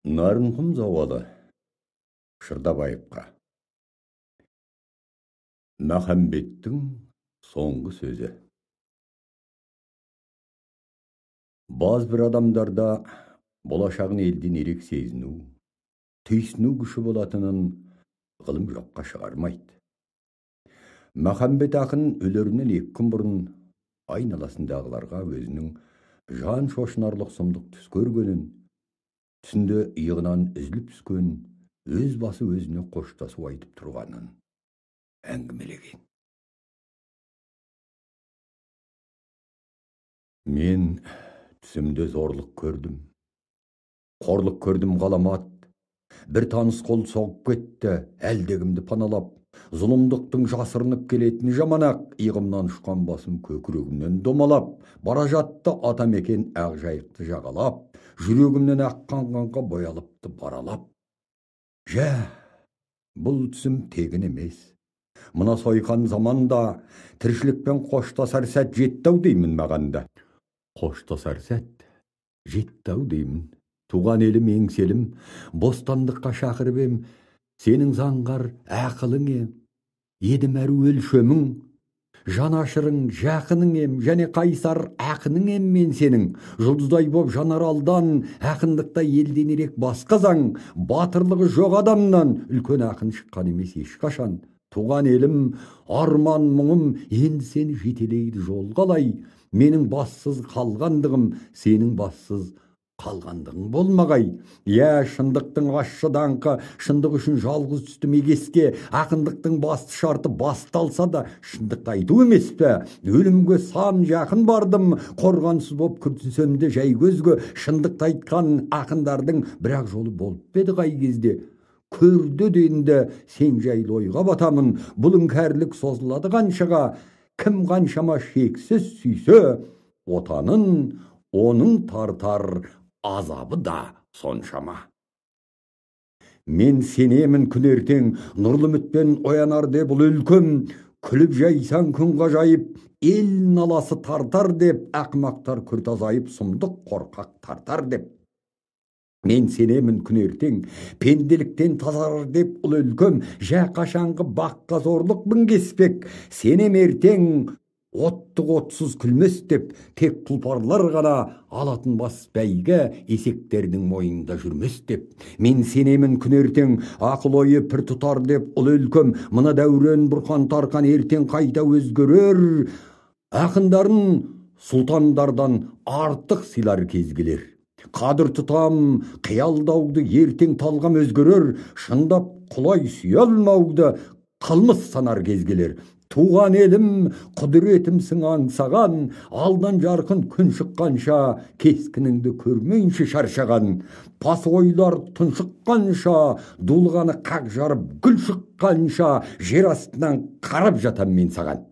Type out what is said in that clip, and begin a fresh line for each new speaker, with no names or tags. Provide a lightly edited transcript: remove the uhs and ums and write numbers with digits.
Нарынқұм зауалы Шырдабаевқа. Махамбеттің соңғы сөзі. Баз бір адамдарда болашағын елден ерек сезіну, түйсіну күші болатынын ғылым жоққа шығармайды. Махамбет ақын өлерінен 2 күн бұрын айналасындағыларға өзінің жан шошынарлық сұмдық түс көргенін, түсінде иығынан үзіліп түскен өз басы өзіне қоштасу айтып тұрғанын әңгімелеген. Мен түсімде зорлық көрдім, қорлық көрдім ғаламат. Бір таныс қол соғып кетті, әлдегімді паналап. Зұлымдықтың жасырынып келетін жаманақ, иығымнан ұшқан басым көкірегімнен домалап. Бара жатты атамекен ақ жайықты жағалап, жүрегімнен аққан қанға боялыпты баралап. Жә, бұл түсім тегін емес. Мына сойқан заманда тіршілікпен қоштасар сәт жетті-ау деймін мағанда. Қоштасар сәт жетті-ау деймін. Туған елім еңселім, бостандыққа шақырып ем, сенің заңғар ақылың ем, едім әру өлшемің, жанашырың жақының ем, және қайсар ақының ем мен сенің. Жұлдыздай боп жанар алдан, ақындықта елден ерек басқа заң, батырлығы жоқ адамнан үлкен ақын шыққан емес ешқашан. Туған елім, арман мұңым, енді сені жетелейді жол қалай. Менің бассыз қалғандығым, сенің бассыз қалғандығың болмағай. Шындықтың ащы даңқы, шындық үшін жалғыз түсті мегеске. Ақындықтың басты шарты басталса да шындықты айту емес пе? Өлімге сан жақын бардым, қорғансыз боп күртінсем де жай көзге. Шындықты айтқан ақындардың бірақ жолы болып беді қай кезде. Көрді денді сен жайлы ойға батамын, бұл іңкәрлік созылады қаншаға. Кім қаншама шексіз сүйсе отанын, оның тартар азабы да соншама. Мен сенемін күн ертең нұрлы үмітпен оянар деп бұл өлкем, күліп жайсан күн ғажайып, ел наласы тартар деп, ақымақтар күрт азайып, сұмдық қорқақ тартар деп. Мен сенемін күн ертең пенделіктен тазарар деп ұл өлкем, жә қашанғы баққа зорлық мінгеспек. Сенем ертең оттық отсыз күлмес деп, тек тұлпарлар ғана алатын бас бәйгі, есектердің мойнында жүрмес деп. Мен сенемін күн ертең ақыл ойы пір тұтар деп ұл өлкем, мына дәурен бұрқан тарқан ертең қайта өзгерер. Ақындарын сұлтандардан артық сыйлар кезгелер. Қадір тұтам қиялдауды ертең талғам өзгерер, шындап құлай сүйе алмауды қылмыс санар кезгелер. Туған елім, құдіретімсің аңсаған, алдан жарқын күн шыққанша, кескініңді көрмейінше шаршаған. Пас ойлар тұншыққанша, дулғаны қақ жарып гүл шыққанша, жер астынан қарап жатам мен саған.